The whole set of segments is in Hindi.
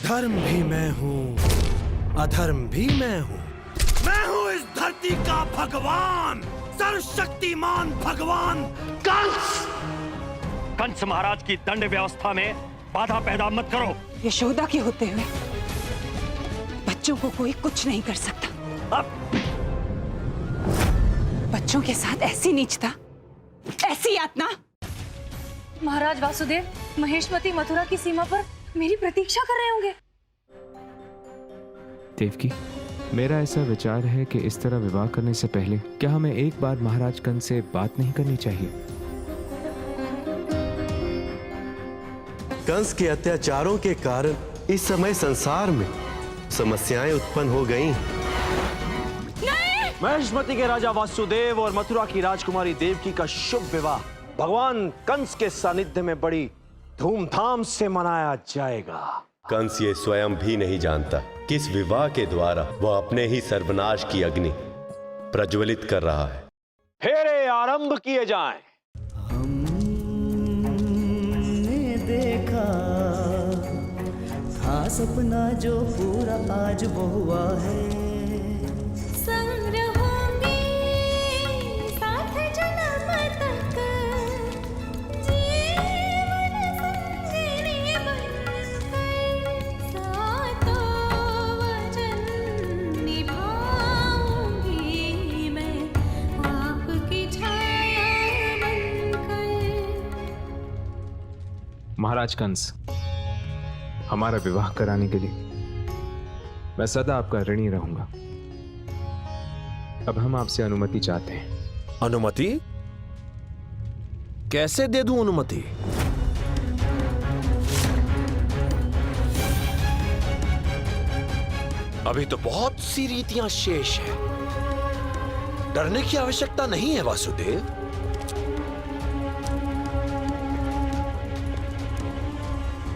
धर्म भी मैं हूँ, अधर्म भी मैं हूँ। मैं हूँ इस धरती का भगवान, सर्वशक्तिमान भगवान कंस। कंस महाराज की दंड व्यवस्था में बाधा पैदा मत करो। यशोदा के होते हुए बच्चों को कोई कुछ नहीं कर सकता। अब बच्चों के साथ ऐसी नीचता, ऐसी यातना। महाराज वासुदेव महेशमती मथुरा की सीमा पर मेरी प्रतीक्षा कर रहे होंगे। देवकी, मेरा ऐसा विचार है कि इस तरह विवाह करने से पहले क्या हमें एक बार महाराज कंस से बात नहीं करनी चाहिए? कंस के अत्याचारों के कारण इस समय संसार में समस्याएं उत्पन्न हो गई। महेशमती के राजा वासुदेव और मथुरा की राजकुमारी देवकी का शुभ विवाह भगवान कंस के सानिध्य में बड़ी धूमधाम से मनाया जाएगा। कंस ये स्वयं भी नहीं जानता कि इस विवाह के द्वारा वह अपने ही सर्वनाश की अग्नि प्रज्वलित कर रहा है। फेरे आरंभ किए जाएं। हमने देखा था सपना जो पूरा आज वो हुआ है। महाराज कंस, हमारा विवाह कराने के लिए मैं सदा आपका ऋणी रहूंगा। अब हम आपसे अनुमति चाहते हैं। अनुमति? कैसे दे दूं अनुमति? अभी तो बहुत सी रीतियां शेष हैं। डरने की आवश्यकता नहीं है वासुदेव।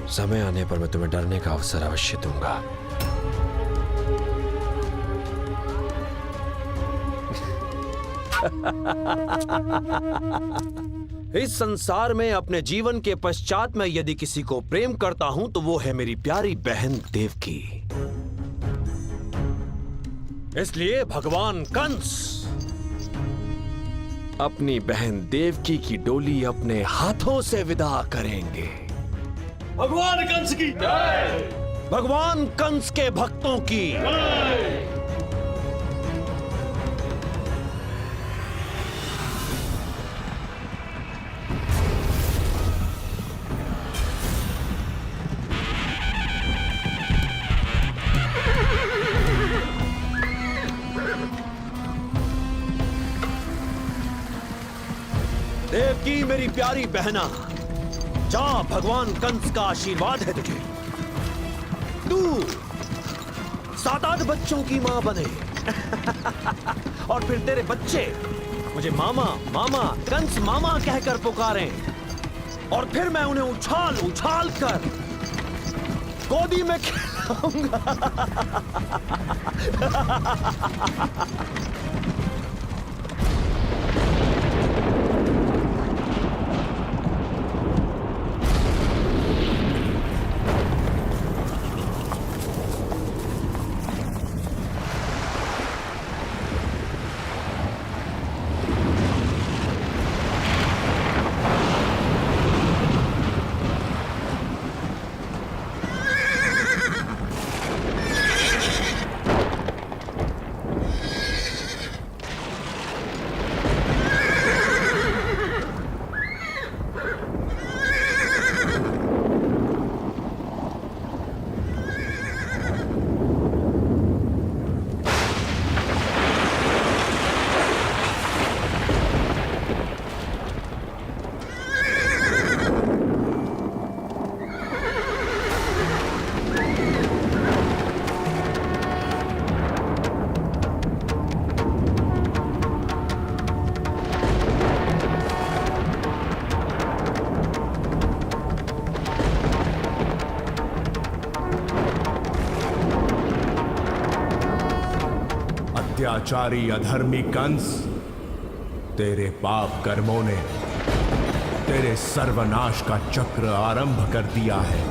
समय आने पर मैं तुम्हें डरने का अवसर अवश्य दूंगा। इस संसार में अपने जीवन के पश्चात मैं यदि किसी को प्रेम करता हूं तो वो है मेरी प्यारी बहन देवकी। इसलिए भगवान कंस अपनी बहन देवकी की डोली अपने हाथों से विदा करेंगे। भगवान कंस की जय। भगवान कंस के भक्तों की जय। देवकी मेरी प्यारी बहना, जा, भगवान कंस का आशीर्वाद है तुझे। तू 7-8 बच्चों की मां बने और फिर तेरे बच्चे मुझे मामा मामा कंस मामा कहकर पुकारें और फिर मैं उन्हें उछाल उछाल कर गोदी में खिलाऊंगा। अत्याचारी अधर्मी कंस, तेरे पाप कर्मों ने तेरे सर्वनाश का चक्र आरंभ कर दिया है।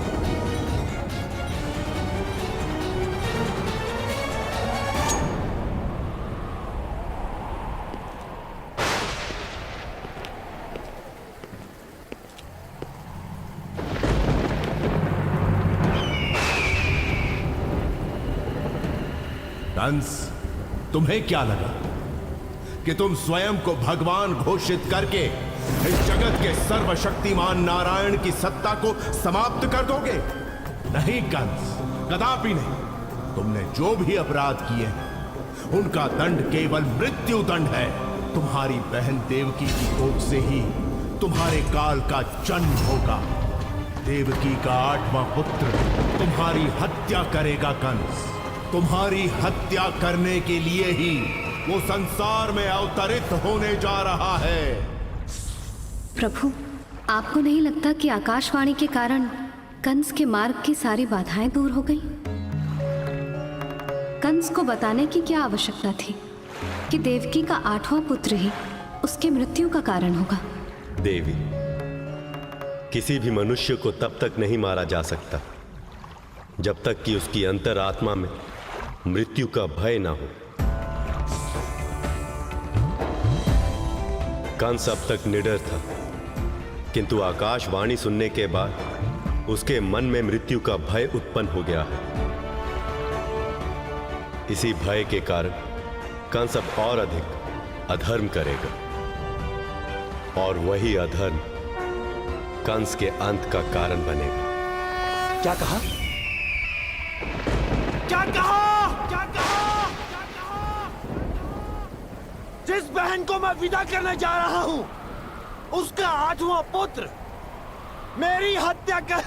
कंस, तुम्हें क्या लगा कि तुम स्वयं को भगवान घोषित करके इस जगत के सर्वशक्तिमान नारायण की सत्ता को समाप्त कर दोगे? नहीं कंस, कदापि नहीं। तुमने जो भी अपराध किए हैं उनका दंड केवल मृत्यु दंड है। तुम्हारी बहन देवकी की कोख से ही तुम्हारे काल का जन्म होगा। देवकी का 8वां पुत्र तुम्हारी हत्या करेगा कंस। तुम्हारी हत्या करने के लिए ही वो संसार में अवतरित होने जा रहा है। प्रभु, आपको नहीं लगता कि आकाशवाणी के कारण कंस के मार्ग की सारी बाधाएं दूर हो गई? कंस को बताने की क्या आवश्यकता थी कि देवकी का 8वां पुत्र ही उसके मृत्यु का कारण होगा? देवी, किसी भी मनुष्य को तब तक नहीं मारा जा सकता जब तक कि उसकी अंतरात्मा में मृत्यु का भय ना हो। कंस अब तक निडर था, किंतु आकाशवाणी सुनने के बाद उसके मन में मृत्यु का भय उत्पन्न हो गया है। इसी भय के कारण कंस अब और अधिक अधर्म करेगा, और वही अधर्म कंस के अंत का कारण बनेगा। क्या कहा? क्या कहा? क्या कहा? जिस बहन को मैं विदा करने जा रहा हूं, उसका 8वां पुत्र मेरी हत्या कर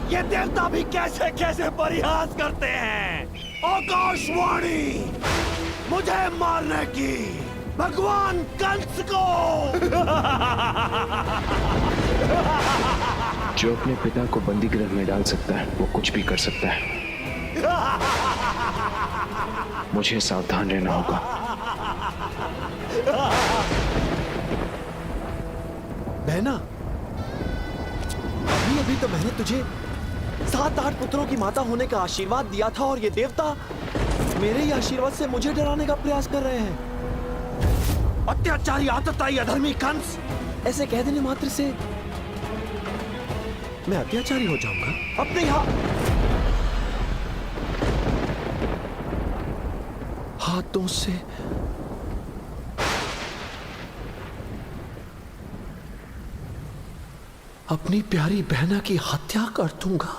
ये देवता भी कैसे कैसे परिहास करते हैं। आकाशवाणी मुझे मारने की, भगवान कंस को। जो अपने पिता को बंदी गृह में डाल सकता है वो कुछ भी कर सकता है। मुझे सावधान रहना होगा। बहना, अभी अभी तो मैंने तुझे 7-8 पुत्रों की माता होने का आशीर्वाद दिया था, और ये देवता मेरे ही आशीर्वाद से मुझे डराने का प्रयास कर रहे हैं। अत्याचारी, आतताई, अधर्मी कंस, ऐसे कह देने मात्र से मैं अत्याचारी हो जाऊंगा? अपने यहां हाथों से अपनी प्यारी बहना की हत्या कर दूंगा।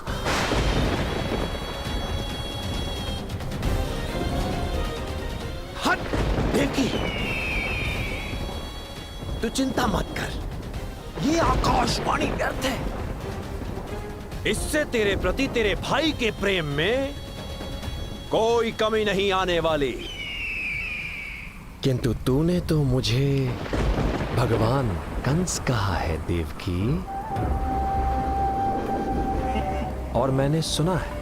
हट देवकी, तू चिंता मत कर, ये आकाशवाणी व्यर्थ है। इससे तेरे प्रति तेरे भाई के प्रेम में कोई कमी नहीं आने वाली। किंतु तूने तो मुझे भगवान कंस कहा है देवकी, और मैंने सुना है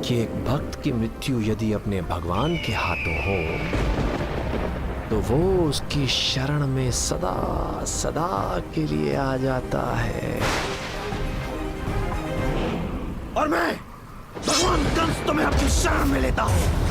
कि एक भक्त की मृत्यु यदि अपने भगवान के हाथों हो तो वो उसकी शरण में सदा सदा के लिए आ जाता है। और मैं भगवान कंस तुम्हें अपनी शरण में लेता हूं।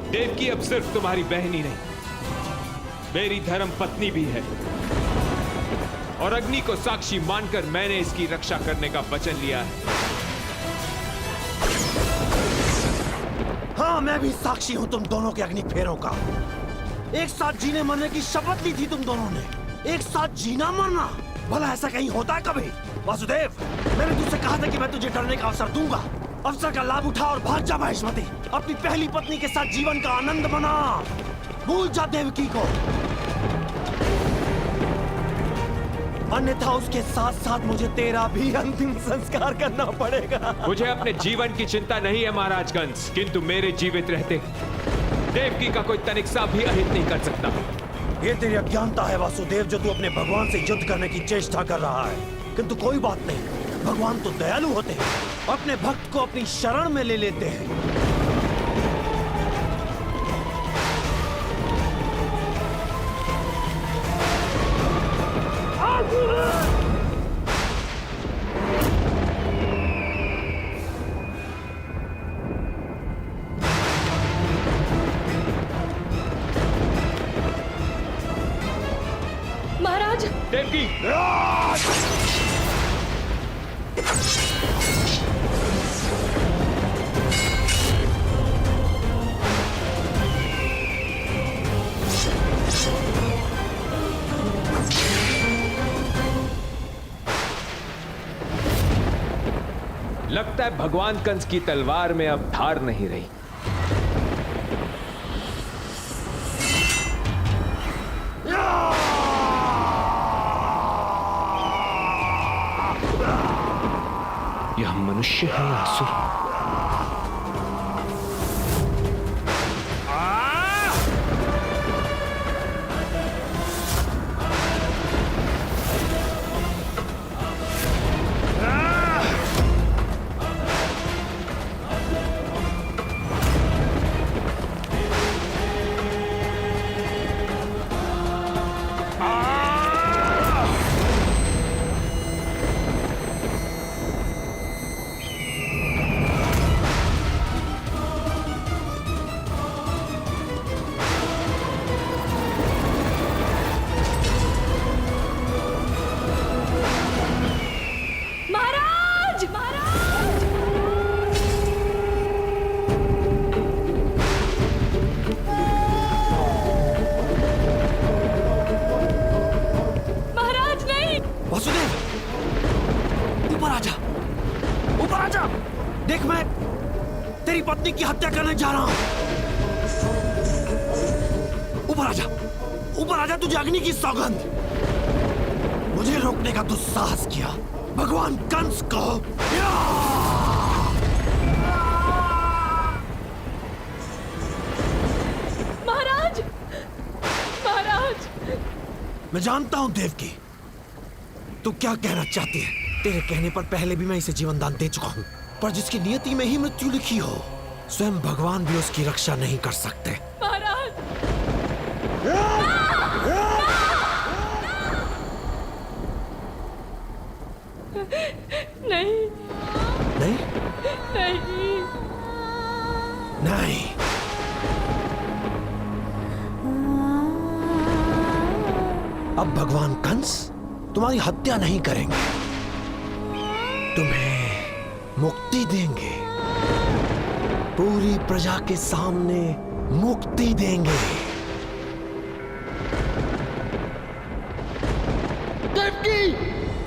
देवकी अब सिर्फ तुम्हारी बहन ही नहीं, मेरी धर्म पत्नी भी है, और अग्नि को साक्षी मानकर मैंने इसकी रक्षा करने का वचन लिया है। हाँ, मैं भी साक्षी हूं तुम दोनों के अग्नि फेरों का। एक साथ जीने मरने की शपथ ली थी तुम दोनों ने, एक साथ जीना मरना। भला ऐसा कहीं होता है कभी? वासुदेव, मैंने तुझसे कहा था कि मैं तुझे डरने का अवसर दूंगा। अवसर का लाभ उठा और भाग जा महेश्वती। अपनी पहली पत्नी के साथ जीवन का आनंद मना, भूल जा देवकी को। अन्यथा उसके साथ साथ मुझे तेरा भी अंतिम संस्कार करना पड़ेगा। मुझे अपने जीवन की चिंता नहीं है महाराज कंस, किंतु मेरे जीवित रहते देवकी का कोई तनिक सा भी अहित नहीं कर सकता। ये तेरी अज्ञानता है वासुदेव, जो तू अपने भगवान से युद्ध करने की चेष्टा कर रहा है। किंतु कोई बात नहीं, भगवान तो दयालु होते हैं, अपने भक्त को अपनी शरण में ले लेते हैं। महाराज, देवकी, लगता है भगवान कंस की तलवार में अब धार नहीं रही। यह मनुष्य है या असुर? देख, मैं तेरी पत्नी की हत्या करने जा रहा हूं। ऊपर आजा, ऊपर आजा, तुझे अग्नि की सौगंध। मुझे रोकने का दुस्साहस किया भगवान कंस को। महाराज, महाराज। मैं जानता हूं देवकी, तू क्या कहना चाहती है। तेरे कहने पर पहले भी मैं इसे जीवन दान दे चुका हूं, पर जिसकी नियति में ही मृत्यु लिखी हो, स्वयं भगवान भी उसकी रक्षा नहीं कर सकते। महाराज, नहीं, नहीं, नहीं, नहीं। अब भगवान कंस तुम्हारी हत्या नहीं करेंगे, तुम्हें मुक्ति देंगे, पूरी प्रजा के सामने मुक्ति देंगे। देवकी!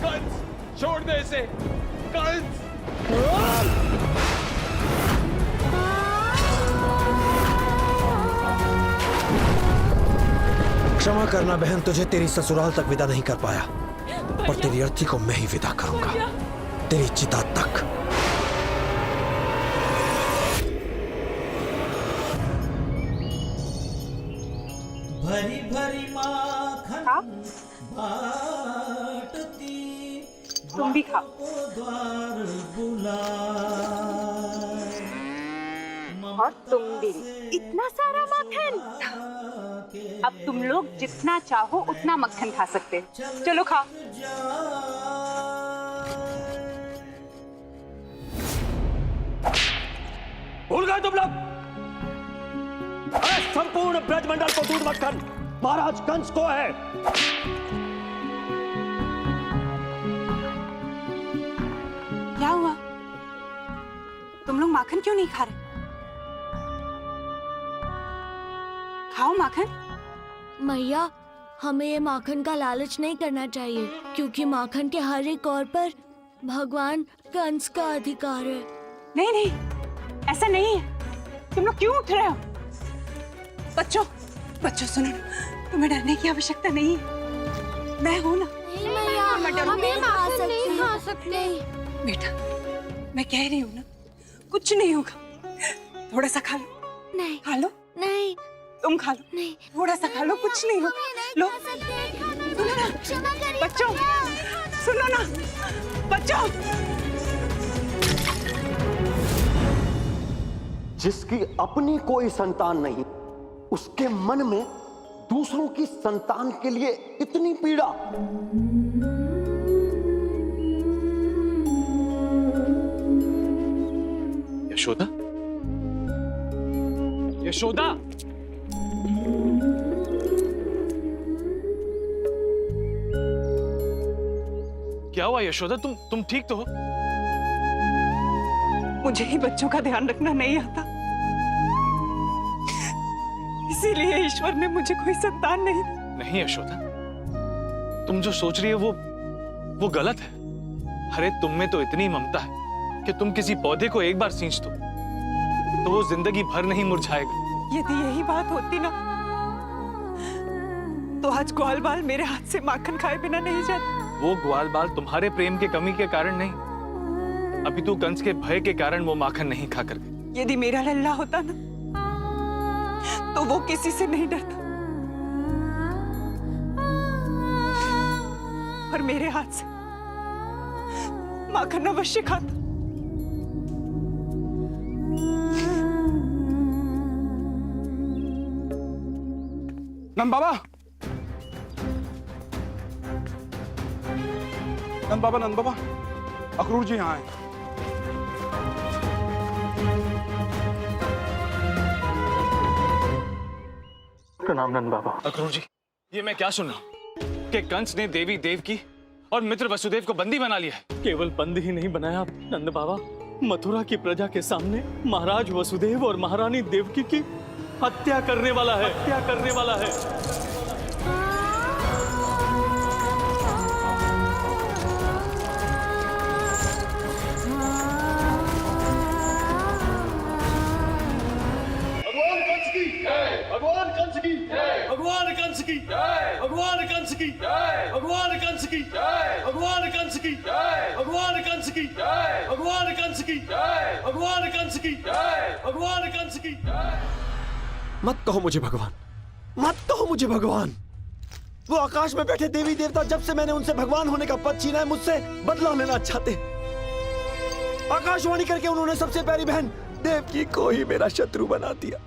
कंस, छोड़ दे इसे। कंस! क्षमा करना बहन, तुझे तेरी ससुराल तक विदा नहीं कर पाया, पर तेरी अर्थी को मैं ही विदा करूंगा, तेरी चिता तक। भरी भरी माखन बाटती, तुम भी खाओ। द्वार बुलाए, और तुम भी। इतना सारा माखन? अब तुम लोग जितना चाहो उतना मक्खन खा सकते। चलो खा। भूल गए तुम लोग? संपूर्ण ब्रजमंडल को दूध मक्खन महाराज कंस को है। क्या हुआ? तुम लोग माखन क्यों नहीं खा रहे? खाओ माखन। मैया, हमें ये माखन का लालच नहीं करना चाहिए, क्योंकि माखन के हर एक और पर भगवान कंस का अधिकार है। नहीं नहीं, ऐसा नहीं है। तुम लोग क्यों उठ रहे हो? बच्चों, बच्चों सुनो, तुम्हें डरने की आवश्यकता नहीं है, मैं हूं ना। नहीं मैया, हम नहीं खा सकते। बेटा, मैं कह रही हूँ ना, कुछ नहीं होगा। थोड़ा सा खा लो। नहीं, खा लो। नहीं, तुम खा लो, नहीं। थोड़ा सा खा लो, कुछ नहीं हो। लो, सुनो ना बच्चों, सुनो ना बच्चों। जिसकी अपनी कोई संतान नहीं, उसके मन में दूसरों की संतान के लिए इतनी पीड़ा। यशोदा, यशोदा, क्या हुआ यशोदा? तुम ठीक तो हो? मुझे ही बच्चों का ध्यान रखना नहीं आता, इसीलिए ईश्वर ने मुझे कोई संतान नहीं दी। नहीं यशोदा, तुम जो सोच रही हो वो गलत है। अरे तुम में तो इतनी ममता है कि तुम किसी पौधे को एक बार सींच दो तो वो जिंदगी भर नहीं मुरझाएगा। यदि यही बात होती ना तो आज ग्वाल बाल मेरे हाथ से माखन खाए बिना नहीं जाते। वो ग्वाल बाल तुम्हारे प्रेम के कमी के कारण नहीं, अभी तो कंस के भय के कारण वो माखन नहीं खा कर गई। यदि मेरा लल्ला होता ना तो वो किसी से नहीं डरता, और मेरे हाथ से माखन अवश्य खाता। नंद बाबा, नंद बाबा, नंद बाबा, अक्रूर जी यहाँ हैं। प्रणाम नंद बाबा। अक्रूर जी, ये मैं क्या सुन रहा हूँ कि कंस ने देवी देवकी और मित्र वसुदेव को बंदी बना लिया है। केवल बंदी ही नहीं बनाया नंद बाबा, मथुरा की प्रजा के सामने महाराज वसुदेव और महारानी देवकी की हत्या करने वाला है, हत्या करने वाला है। भगवान कंस की जय, भगवान कंस की जय, भगवान कंस की जय, भगवान कंस की जय, भगवान कंस की जय, भगवान कंस की जय, भगवान कंस की जय, भगवान कंस की जय, भगवान कंस की जय। मत कहो मुझे भगवान, मत कहो मुझे भगवान। वो आकाश में बैठे देवी देवता जब से मैंने उनसे भगवान होने का पद छीना है, मुझसे बदला लेना चाहते। आकाशवाणी करके उन्होंने सबसे प्यारी बहन देवकी को ही मेरा शत्रु बना दिया।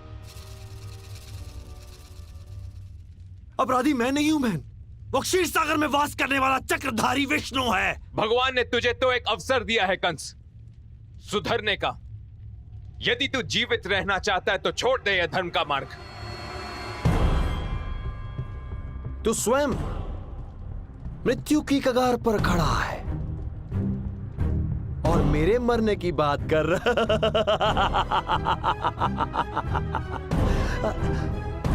अपराधी मैं नहीं हूं बहन, वो क्षीर सागर में वास करने वाला चक्रधारी विष्णु है। भगवान ने तुझे तो एक अवसर दिया है कंस, सुधरने का। यदि तू जीवित रहना चाहता है तो छोड़ दे यह धर्म का मार्ग। तू स्वयं मृत्यु की कगार पर खड़ा है और मेरे मरने की बात कर रहा।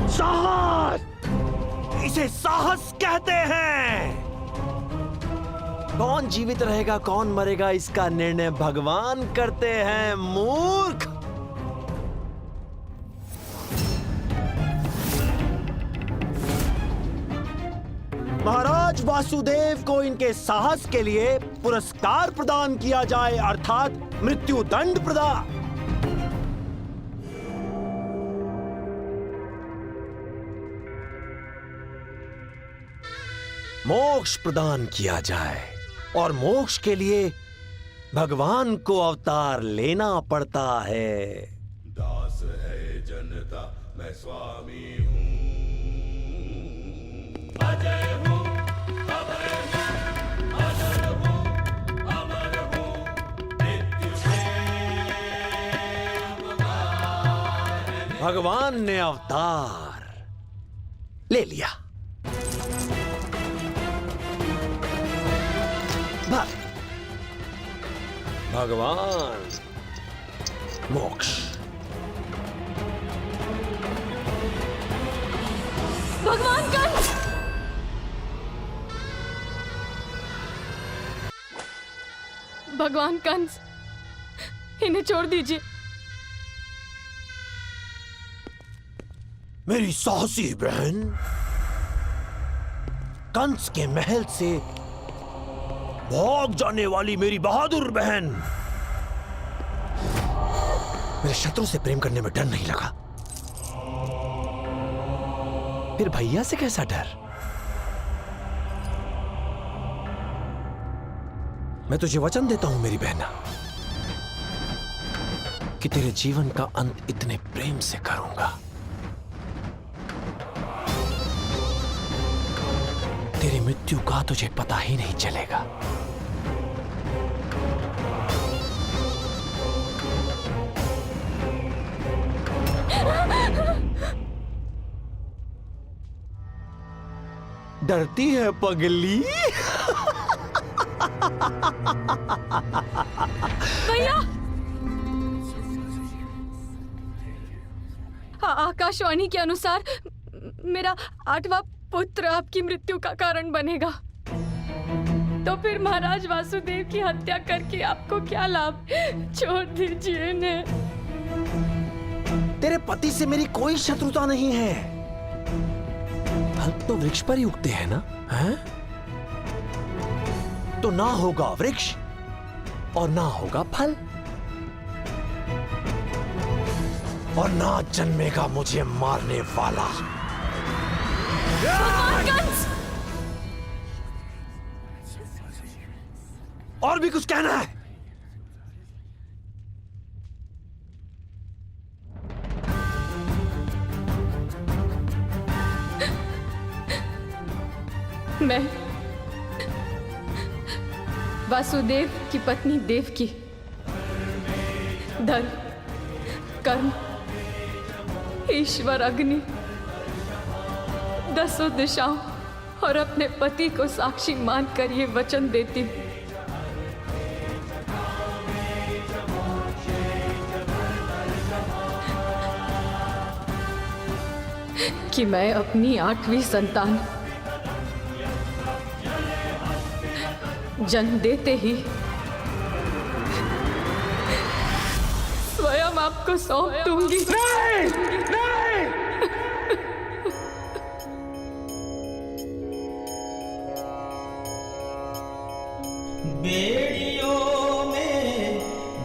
साहस, इसे साहस कहते हैं। कौन जीवित रहेगा कौन मरेगा इसका निर्णय भगवान करते हैं, मूर्ख। महाराज वासुदेव को इनके साहस के लिए पुरस्कार प्रदान किया जाए, अर्थात मृत्यु दंड प्रदान। मोक्ष प्रदान किया जाए, और मोक्ष के लिए भगवान को अवतार लेना पड़ता है। दास है जनता, मैं स्वामी हूँ। अजय हूँ, अभय हूँ, अजर हूँ, अमर हूँ, मृत्यु से अवतार है। भगवान ने अवतार ले लिया। भगवान मोक्ष। भगवान कंस, भगवान कंस, इन्हें छोड़ दीजिए। मेरी साहसी बहन, कंस के महल से भाग जाने वाली मेरी बहादुर बहन, मेरे शत्रु से प्रेम करने में डर नहीं लगा। फिर भैया से कैसा डर? मैं तुझे वचन देता हूं मेरी बहना कि तेरे जीवन का अंत इतने प्रेम से करूंगा, तेरी मृत्यु का तुझे पता ही नहीं चलेगा। डरती है पगली? भैया, आकाशवाणी के अनुसार मेरा 8वां पुत्र आपकी मृत्यु का कारण बनेगा। तो फिर महाराज वासुदेव की हत्या करके आपको क्या लाभ? छोड़ दीजिए इन्हें। तेरे पति से मेरी कोई शत्रुता नहीं है। फल तो वृक्ष पर ही उगते हैं ना, हैं? तो ना होगा वृक्ष और ना होगा फल, और ना जन्मेगा मुझे मारने वाला। और भी कुछ कहना है? मैं वासुदेव की पत्नी देवकी धर्म, कर्म, ईश्वर, अग्नि, 10 दिशाओं और अपने पति को साक्षी मानकर ये वचन देती हूँ कि मैं अपनी 8वीं संतान जन्म देते ही स्वयं आपको सौंप दूंगी। नहीं, नहीं। बेड़ियों में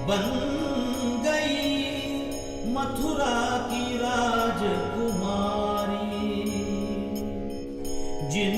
बन गई मथुरा की राजकुमारी, जिन